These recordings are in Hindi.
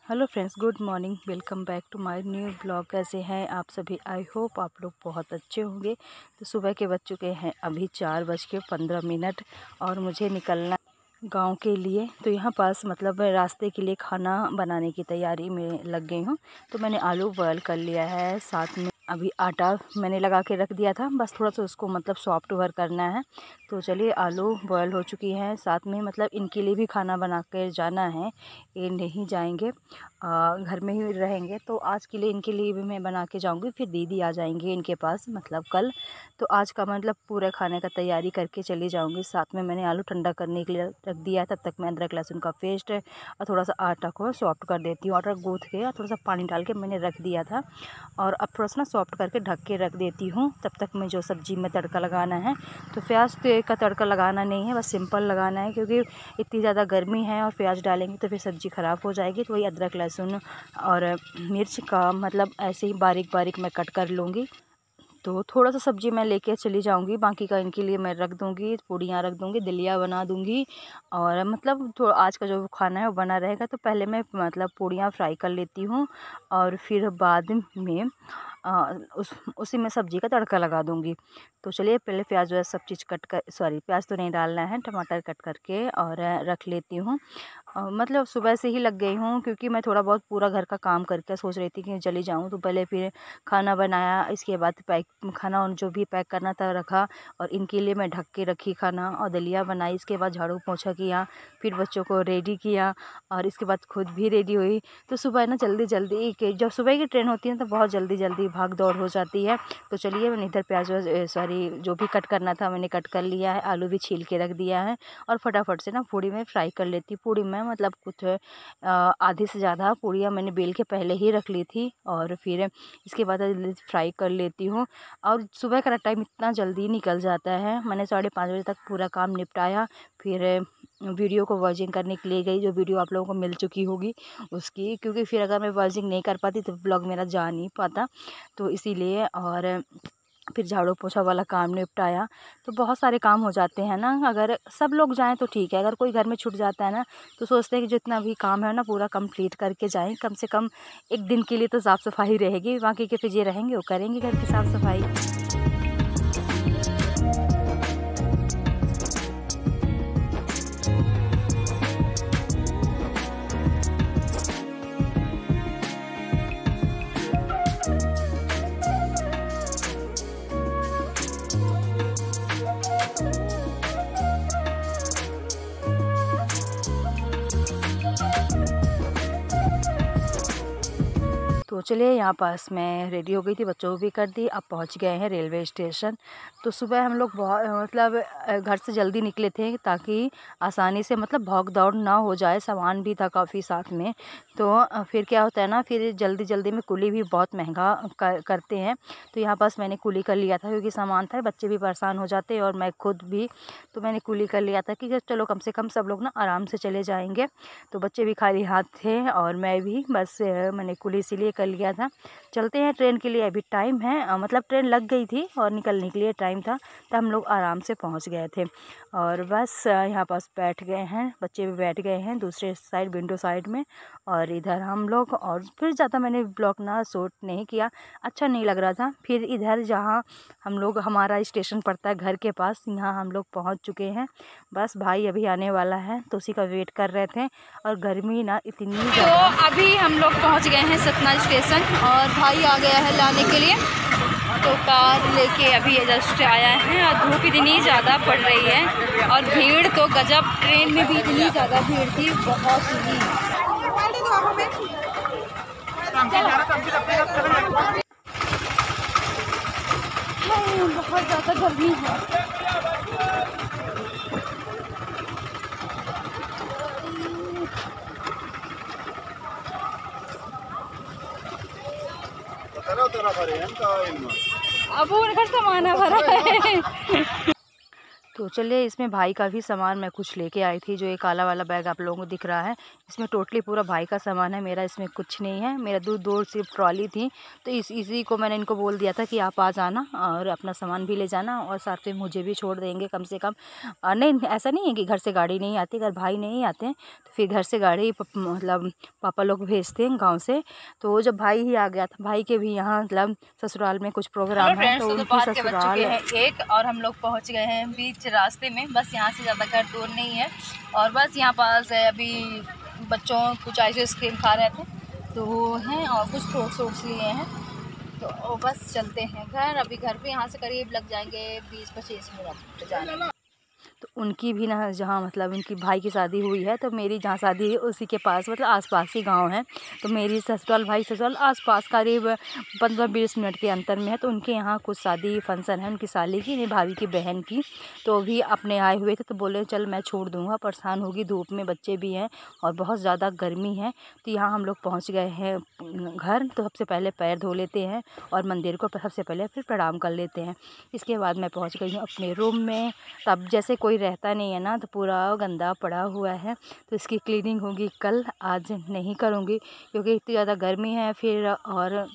Hello friends, good morning. Welcome back to my new blog. कैसे हैं आप सभी? आई होप आप लोग बहुत अच्छे होंगे। तो सुबह के बज चुके हैं अभी 4:15 और मुझे निकलना गांव के लिए। तो यहाँ पास मतलब रास्ते के लिए खाना बनाने की तैयारी में लग गई हूँ। तो मैंने आलू बॉयल कर लिया है, साथ में अभी आटा मैंने लगा के रख दिया था, बस थोड़ा सा उसको मतलब सॉफ्ट ओवर करना है। तो चलिए, आलू बॉयल हो चुकी है, साथ में मतलब इनके लिए भी खाना बना कर जाना है। ये नहीं जाएंगे, घर में ही रहेंगे। तो आज के लिए इनके लिए भी मैं बना के जाऊंगी, फिर दीदी आ जाएंगे इनके पास मतलब कल। तो आज का मतलब पूरा खाने का तैयारी करके चली जाऊंगी। साथ में मैंने आलू ठंडा करने के लिए रख दिया है। तब तक मैं अदरक लहसुन का पेस्ट और थोड़ा सा आटा को सॉफ्ट कर देती हूँ। आटा गूँथ के और थोड़ा सा पानी डाल के मैंने रख दिया था, और अब थोड़ा सा ना सॉफ्ट करके ढक के रख देती हूँ। तब तक मैं जो सब्ज़ी में तड़का लगाना है, तो प्याज का तड़का लगाना नहीं है, बस सिंपल लगाना है, क्योंकि इतनी ज़्यादा गर्मी है और प्याज डालेंगे तो फिर सब्ज़ी ख़राब हो जाएगी। तो वही अदरक लहसुन और मिर्च का मतलब ऐसे ही बारीक बारीक मैं कट कर लूँगी। तो थोड़ा सा सब्ज़ी मैं लेके चली जाऊंगी, बाकी का इनके लिए मैं रख दूंगी, पूड़ियाँ रख दूंगी, दलिया बना दूंगी। और मतलब तो आज का जो खाना है वो बना रहेगा। तो पहले मैं मतलब पूड़ियाँ फ्राई कर लेती हूँ, और फिर बाद में उसी में सब्ज़ी का तड़का लगा दूंगी। तो चलिए, पहले प्याज व्याज सब चीज़ कट कर, सॉरी प्याज तो नहीं डालना है, टमाटर कट करके और रख लेती हूँ। मतलब सुबह से ही लग गई हूँ, क्योंकि मैं थोड़ा बहुत पूरा घर का काम करके सोच रही थी कि चली जाऊँ। तो पहले फिर खाना बनाया, इसके बाद पैक खाना और जो भी पैक करना था रखा, और इनके लिए मैं ढक के रखी खाना, और दलिया बनाई। इसके बाद झाड़ू पोछा किया, फिर बच्चों को रेडी किया, और इसके बाद खुद भी रेडी हुई। तो सुबह ना जल्दी जल्दी जब सुबह की ट्रेन होती है तो बहुत जल्दी जल्दी भाग दौड़ हो जाती है। तो चलिए, मैंने इधर प्याज सॉरी जो भी कट करना था मैंने कट कर लिया है, आलू भी छील के रख दिया है, और फटाफट से ना पूड़ी में फ्राई कर लेती। पूड़ी में मतलब कुछ आधे से ज़्यादा पूड़ियाँ मैंने बेल के पहले ही रख ली थी, और फिर इसके बाद फ्राई कर लेती हूँ। और सुबह का टाइम इतना जल्दी निकल जाता है। मैंने 5:30 बजे तक पूरा काम निपटाया, फिर वीडियो को वॉचिंग करने के लिए गई, जो वीडियो आप लोगों को मिल चुकी होगी उसकी, क्योंकि फिर अगर मैं वॉचिंग नहीं कर पाती तो ब्लॉग मेरा जा नहीं पाता, तो इसीलिए। और फिर झाड़ू पोछा वाला काम निपटाया। तो बहुत सारे काम हो जाते हैं ना, अगर सब लोग जाएं तो ठीक है, अगर कोई घर में छूट जाता है ना तो सोचते हैं कि जितना भी काम है ना पूरा कंप्लीट करके जाएं। कम से कम एक दिन के लिए तो साफ़ सफाई रहेगी, बाकी के फिर ये रहेंगे वो करेंगे घर की साफ़ सफाई। तो चलिए, यहाँ पास मैं रेडी हो गई थी, बच्चों को भी कर दी। अब पहुँच गए हैं रेलवे स्टेशन। तो सुबह हम लोग बहुत मतलब घर से जल्दी निकले थे, ताकि आसानी से मतलब भाग दौड़ ना हो जाए। सामान भी था काफ़ी साथ में। तो फिर क्या होता है ना, फिर जल्दी जल्दी में कुली भी बहुत महंगा करते हैं। तो यहाँ पास मैंने कुली कर लिया था, क्योंकि सामान था, बच्चे भी परेशान हो जाते और मैं खुद भी। तो मैंने कुली कर लिया था कि चलो कम से कम सब लोग ना आराम से चले जाएंगे। तो बच्चे भी खाली हाथ थे और मैं भी, बस मैंने कुली इसीलिए कर लिया था। चलते हैं ट्रेन के लिए, अभी टाइम है, मतलब ट्रेन लग गई थी और निकलने के लिए टाइम था, तो हम लोग आराम से पहुंच गए थे। और बस यहाँ पास बैठ गए हैं, बच्चे भी बैठ गए हैं दूसरे साइड विंडो साइड में, और इधर हम लोग। और फिर ज़्यादा मैंने ब्लॉग ना शूट नहीं किया, अच्छा नहीं लग रहा था। फिर इधर जहाँ हम लोग, हमारा स्टेशन पड़ता है घर के पास, यहाँ हम लोग पहुँच चुके हैं। बस भाई अभी आने वाला है, तो उसी का वेट कर रहे थे। और गर्मी ना इतनी ज़्यादा। तो अभी हम लोग पहुंच गए हैं सतना स्टेशन, और भाई आ गया है लाने के लिए। तो कार लेके अभी जस्ट आया है, और धूप इतनी ज़्यादा पड़ रही है, और भीड़ तो गजब। ट्रेन में भी इतनी ज़्यादा भीड़ थी, बहुत ही। बहुत ज़्यादा गर्मी है। अब उनका सामान भरा है। तो चलिए, इसमें भाई का भी सामान मैं कुछ लेके आई थी। जो ये काला वाला बैग आप लोगों को दिख रहा है, इसमें टोटली पूरा भाई का सामान है, मेरा इसमें कुछ नहीं है। मेरा दो सिर्फ ट्रॉली थी, तो इसी को मैंने इनको बोल दिया था कि आप आ जाना और अपना सामान भी ले जाना और साथ में मुझे भी छोड़ देंगे कम से कम। नहीं, ऐसा नहीं है कि घर से गाड़ी नहीं आती। अगर भाई नहीं आते हैं तो फिर घर से गाड़ी मतलब पापा लोग भेजते हैं गाँव से। तो जब भाई ही आ गया था, भाई के भी यहाँ मतलब ससुराल में कुछ प्रोग्राम है, तो उनकी ससुराल एक, और हम लोग पहुँच गए हैं बीच रास्ते में। बस यहाँ से ज़्यादा घर दूर नहीं है और बस यहाँ पास है। अभी बच्चों कुछ आइसक्रीम खा रहे थे तो वो हैं, और कुछ फ्रूट्स लिए हैं, तो बस चलते हैं घर। अभी घर पे यहाँ से करीब लग जाएंगे 20-25 मिनट जाने। तो उनकी भी ना, जहाँ मतलब उनकी भाई की शादी हुई है, तो मेरी जहाँ शादी हुई उसी के पास मतलब आसपास ही गांव है। तो मेरी ससुराल भाई ससुराल आसपास करीब 15-20 मिनट के अंतर में है। तो उनके यहाँ कुछ शादी फंक्शन है उनकी साली की, नहीं भाभी की बहन की। तो भी अपने आए हुए थे, तो बोले चल मैं छोड़ दूँगा, परेशान होगी, धूप में बच्चे भी हैं और बहुत ज़्यादा गर्मी है। तो यहाँ हम लोग पहुँच गए हैं घर। तो सबसे पहले पैर धो लेते हैं और मंदिर को सबसे पहले फिर प्रणाम कर लेते हैं। इसके बाद मैं पहुँच गई हूँ अपने रूम में। तब जैसे कोई रहता नहीं है ना, तो पूरा गंदा पड़ा हुआ है, तो इसकी क्लीनिंग होगी कल, आज नहीं करूँगी क्योंकि इतनी ज़्यादा गर्मी है। फिर और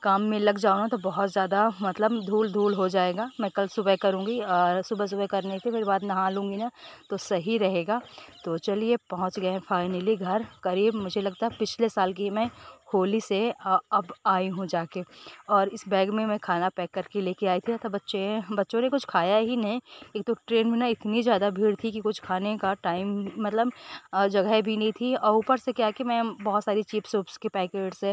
काम में लग जाओ ना तो बहुत ज़्यादा मतलब धूल धूल हो जाएगा। मैं कल सुबह करूँगी और सुबह करने के फिर बाद नहा लूँगी ना तो सही रहेगा। तो चलिए, पहुँच गए हैं फाइनली घर। करीब मुझे लगता है पिछले साल की मैं होली से अब आई हूँ जाके। और इस बैग में मैं खाना पैक करके लेके आई थी। तो बच्चों ने कुछ खाया ही नहीं। एक तो ट्रेन में ना इतनी ज़्यादा भीड़ थी कि कुछ खाने का टाइम मतलब जगह भी नहीं थी। और ऊपर से क्या कि मैं बहुत सारी चिप्स उप्स के पैकेट्स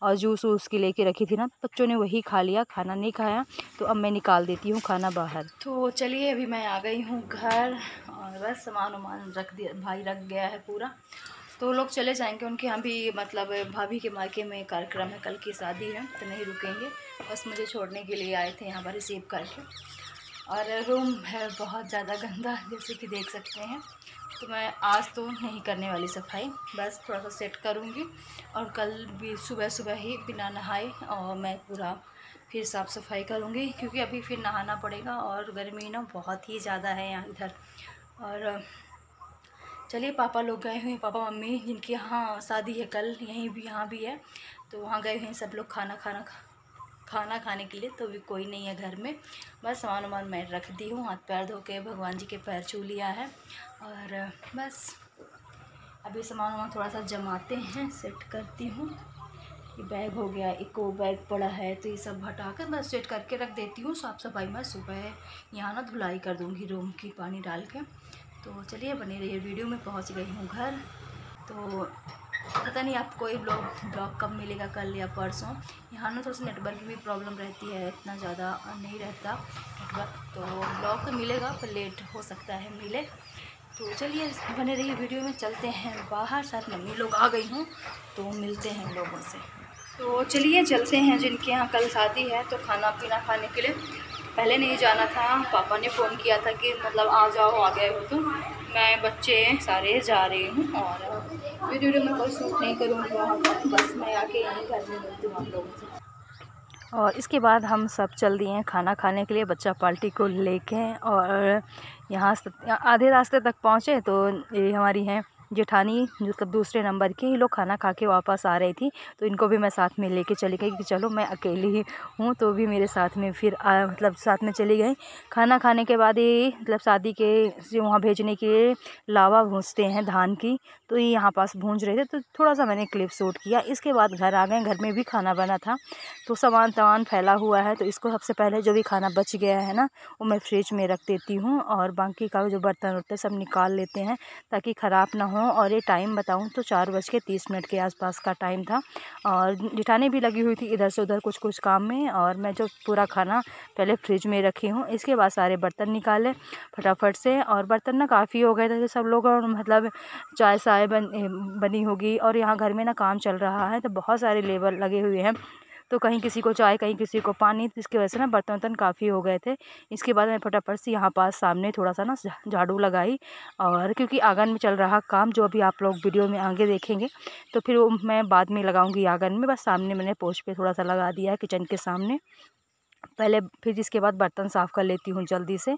और जूस वूस की लेके रखी थी ना, बच्चों ने वही खा लिया, खाना नहीं खाया। तो अब मैं निकाल देती हूँ खाना बाहर। तो चलिए, अभी मैं आ गई हूँ घर और बस सामान वामान रख दिया, भाई रख गया है पूरा। तो लोग चले जाएंगे, उनके यहाँ भी मतलब भाभी के मायके में कार्यक्रम है, कल की शादी है, तो नहीं रुकेंगे। बस मुझे छोड़ने के लिए आए थे यहाँ पर रिसीव करके। और रूम है बहुत ज़्यादा गंदा, जैसे कि देख सकते हैं। तो मैं आज तो नहीं करने वाली सफाई, बस थोड़ा सा सेट करूँगी और कल भी सुबह ही बिना नहाए और मैं पूरा फिर साफ़ सफाई करूँगी, क्योंकि अभी फिर नहाना पड़ेगा और गर्मी ना बहुत ही ज़्यादा है यहाँ इधर। और चलिए, पापा लोग गए हुए हैं, पापा मम्मी जिनके यहाँ शादी है कल, यहीं भी यहाँ भी है, तो वहाँ गए हुए हैं सब लोग खाना खाने के लिए। तो भी कोई नहीं है घर में। बस सामान वामान मैं रख दी हूँ, हाथ पैर धो के भगवान जी के पैर छू लिया है। और बस अभी सामान वामान थोड़ा सा जमाते हैं, सेट करती हूँ। ये बैग हो गया, एक और बैग पड़ा है, तो ये सब हटा कर बस सेट करके रख देती हूँ। साफ़ सफाई मैं सुबह यहाँ ना धुलाई कर दूँगी रूम की पानी डाल के। तो चलिए, बने रहिए वीडियो में। पहुँच गई हूँ घर। तो पता नहीं आपको ये ब्लॉग कब मिलेगा, कल या परसों। यहाँ ना थोड़ी सी नेटवर्क की भी प्रॉब्लम रहती है, इतना ज़्यादा नहीं रहता नेटवर्क। तो ब्लॉग तो मिलेगा पर लेट हो सकता है मिले। तो चलिए, बने रहिए वीडियो में। चलते हैं बाहर, साथ मम्मी लोग आ गई हूँ तो मिलते हैं लोगों से। तो चलिए चलते हैं, जिनके यहाँ कल शादी है तो खाना पीना खाने के लिए। पहले नहीं जाना था, पापा ने फ़ोन किया था कि मतलब आ जाओ, आ गए हो। तो मैं बच्चे सारे जा रही हूँ और वीडियो में कोई शूट नहीं करूँगी वहाँ पर, बस मैं आके यहीं घर में मिलती हूँ आप लोगों से। और इसके बाद हम सब चल दिए हैं खाना खाने के लिए, बच्चा पार्टी को लेके। और यहाँ आधे रास्ते तक पहुँचे तो ये हमारी हैं जेठानी, मतलब दूसरे नंबर की, लोग खाना खा के वापस आ रही थी। तो इनको भी मैं साथ में लेके चली गई कि चलो, मैं अकेली ही हूँ तो भी मेरे साथ में फिर मतलब साथ में चली गई। खाना खाने के बाद ये मतलब शादी के से वहाँ भेजने के लिए लावा भूंजते हैं धान की, तो ये यहाँ पास भूंज रहे थे, तो थोड़ा सा मैंने क्लिप शूट किया। इसके बाद घर आ गए, घर में भी खाना बना था, तो सामान फैला हुआ है। तो इसको सबसे पहले जो भी खाना बच गया है ना, वो मैं फ्रिज में रख देती हूँ और बाकी का जो बर्तन होते हैं सब निकाल लेते हैं ताकि ख़राब ना हो। और ये टाइम बताऊँ तो 4:30 के आसपास का टाइम था और जेठानी भी लगी हुई थी इधर से उधर कुछ काम में। और मैं जो पूरा खाना पहले फ्रिज में रखी हूँ, इसके बाद सारे बर्तन निकाले फटाफट से। और बर्तन ना काफ़ी हो गए थे सब लोग, और मतलब चाय बनी होगी। और यहाँ घर में ना काम चल रहा है तो बहुत सारे लेबर लगे हुए हैं, तो कहीं किसी को चाय, कहीं किसी को पानी, तो इसकी वजह से ना बर्तन काफ़ी हो गए थे। इसके बाद मैं फटाफट से यहाँ पास सामने थोड़ा सा ना झाड़ू लगाई, और क्योंकि आंगन में चल रहा काम जो अभी आप लोग वीडियो में आगे देखेंगे, तो फिर वो मैं बाद में लगाऊंगी आंगन में। बस सामने मैंने पोछ पे थोड़ा सा लगा दिया है किचन के सामने। पहले फिर इसके बाद बर्तन साफ़ कर लेती हूँ जल्दी से।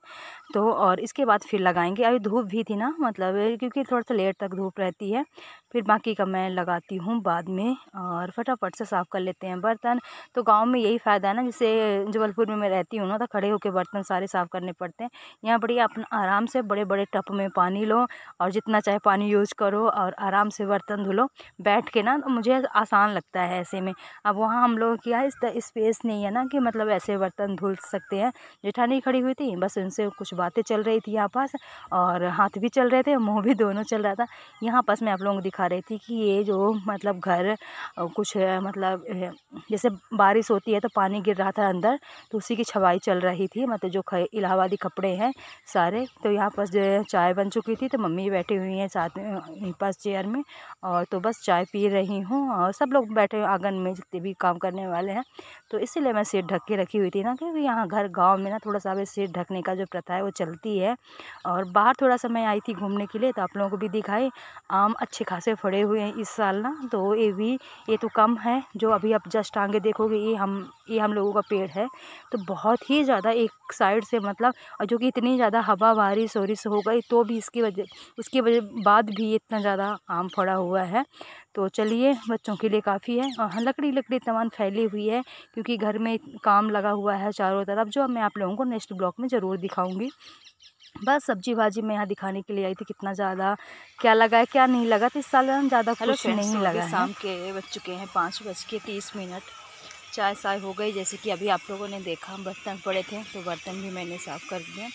तो और इसके बाद फिर लगाएंगे। अभी धूप भी थी ना, मतलब क्योंकि थोड़ा सा लेट तक धूप रहती है, फिर बाकी का मैं लगाती हूँ बाद में। और फटाफट से साफ़ कर लेते हैं बर्तन। तो गांव में यही फ़ायदा है ना, जैसे जबलपुर में मैं रहती हूँ ना, तो खड़े होकर बर्तन सारे साफ़ करने पड़ते हैं। यहाँ बढ़िया अपना आराम से बड़े बड़े टब में पानी लो और जितना चाहे पानी यूज़ करो और आराम से बर्तन धुलो बैठ के ना। तो मुझे आसान लगता है ऐसे में। अब वहाँ हम लोग क्या है, इस स्पेस नहीं है ना कि मतलब ऐसे बर्तन धुल सकते हैं। जेठानी खड़ी हुई थी, बस उनसे कुछ बातें चल रही थी यहाँ पास, और हाथ भी चल रहे थे, मुंह भी दोनों चल रहा था। यहाँ पास मैं आप लोगों को दिखा रही थी कि ये जो मतलब घर कुछ मतलब जैसे बारिश होती है तो पानी गिर रहा था अंदर, तो उसी की छवाई चल रही थी। मतलब जो इलाहाबादी कपड़े हैं सारे। तो यहाँ पास जो चाय बन चुकी थी, तो मम्मी बैठी हुई हैं साथ में यहीं पास चेयर में, और तो बस चाय पी रही हूँ। और सब लोग बैठे आंगन में जितने भी काम करने वाले हैं। तो इसीलिए मैं सिर ढक के रखी हुई थी ना, क्योंकि यहाँ घर गांव में ना थोड़ा सा भी सिर ढकने का जो प्रथा है वो चलती है। और बाहर थोड़ा सा मैं आई थी घूमने के लिए, तो आप लोगों को भी दिखाई आम अच्छे खासे फड़े हुए हैं इस साल ना। तो ये तो कम है, जो अभी आप जस्ट आगे देखोगे ये हम लोगों का पेड़ है। तो बहुत ही ज़्यादा एक साइड से मतलब, और जो कि इतनी ज़्यादा हवा बारिश ओरिश हो गई तो भी उसकी वजह बाद भी इतना ज़्यादा आम फड़ा हुआ है। तो चलिए, बच्चों के लिए काफ़ी है। और हाँ, लकड़ी तमाम फैली हुई है, क्योंकि घर में काम लगा हुआ है चारों तरफ, जो मैं आप लोगों को नेक्स्ट ब्लॉग में ज़रूर दिखाऊंगी। बस सब्जी भाजी मैं यहाँ दिखाने के लिए आई थी कितना ज़्यादा क्या लगा है क्या नहीं लगा। तो इस साल ज़्यादा कुछ नहीं लगा है। शाम के बज चुके हैं 5:30। चाय साय हो गई, जैसे कि अभी आप लोगों ने देखा बर्तन पड़े थे, तो बर्तन भी मैंने साफ़ कर दिए।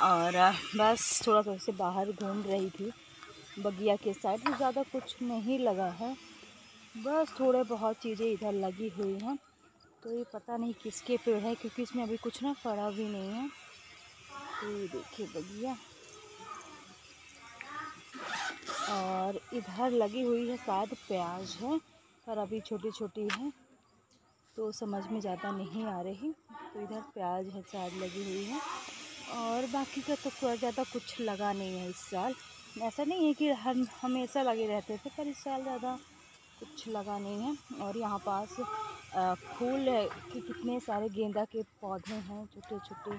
और बस थोड़ा सा से बाहर घूम रही थी बगिया के साइड। तो ज़्यादा कुछ नहीं लगा है, बस थोड़े बहुत चीज़ें इधर लगी हुई हैं। तो ये पता नहीं किसके पेड़ है, क्योंकि इसमें अभी कुछ ना फड़ा भी नहीं है। तो ये देखिए बगिया, और इधर लगी हुई है शायद प्याज है, पर अभी छोटी छोटी है तो समझ में ज़्यादा नहीं आ रही। तो इधर प्याज है शायद लगी हुई है, और बाकी का तो ज़्यादा कुछ लगा नहीं है इस साल। ऐसा नहीं है कि हमेशा लगे रहते थे, पर इस साल ज़्यादा कुछ लगा नहीं है। और यहाँ पास फूल के कितने सारे गेंदा के पौधे हैं छोटे छोटे।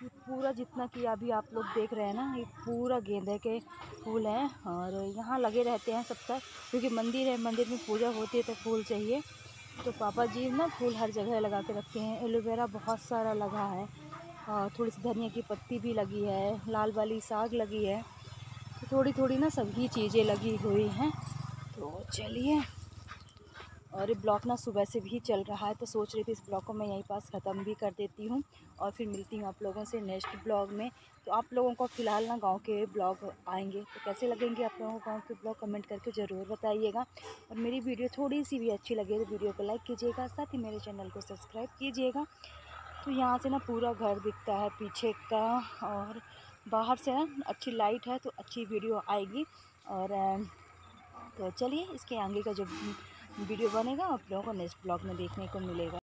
ये पूरा जितना कि अभी आप लोग देख रहे हैं ना, ये पूरा गेंदे के फूल हैं। और यहाँ लगे रहते हैं सब तक, क्योंकि मंदिर है, मंदिर में पूजा होती है तो फूल चाहिए। तो पापा जी ना फूल हर जगह लगा के रखते हैं। एलोवेरा बहुत सारा लगा है, और थोड़ी सी धनिया की पत्ती भी लगी है, लाल वाली साग लगी है। तो थोड़ी थोड़ी ना सभी चीज़ें लगी हुई हैं। तो चलिए, और ये ब्लॉग ना सुबह से भी चल रहा है, तो सोच रही थी इस ब्लॉग को मैं यहीं पास ख़त्म भी कर देती हूँ, और फिर मिलती हूँ आप लोगों से नेक्स्ट ब्लॉग में। तो आप लोगों को फ़िलहाल ना गांव के ब्लॉग आएंगे, तो कैसे लगेंगे आप लोगों को गांव के ब्लॉग कमेंट करके ज़रूर बताइएगा। और मेरी वीडियो थोड़ी सी भी अच्छी लगे तो वीडियो को लाइक कीजिएगा, साथ ही मेरे चैनल को सब्सक्राइब कीजिएगा। तो यहाँ से ना पूरा घर दिखता है पीछे का, और बाहर से ना अच्छी लाइट है तो अच्छी वीडियो आएगी। और तो चलिए, इसके आगे का जो वीडियो बनेगा आप लोगों को नेक्स्ट ब्लॉग में देखने को मिलेगा।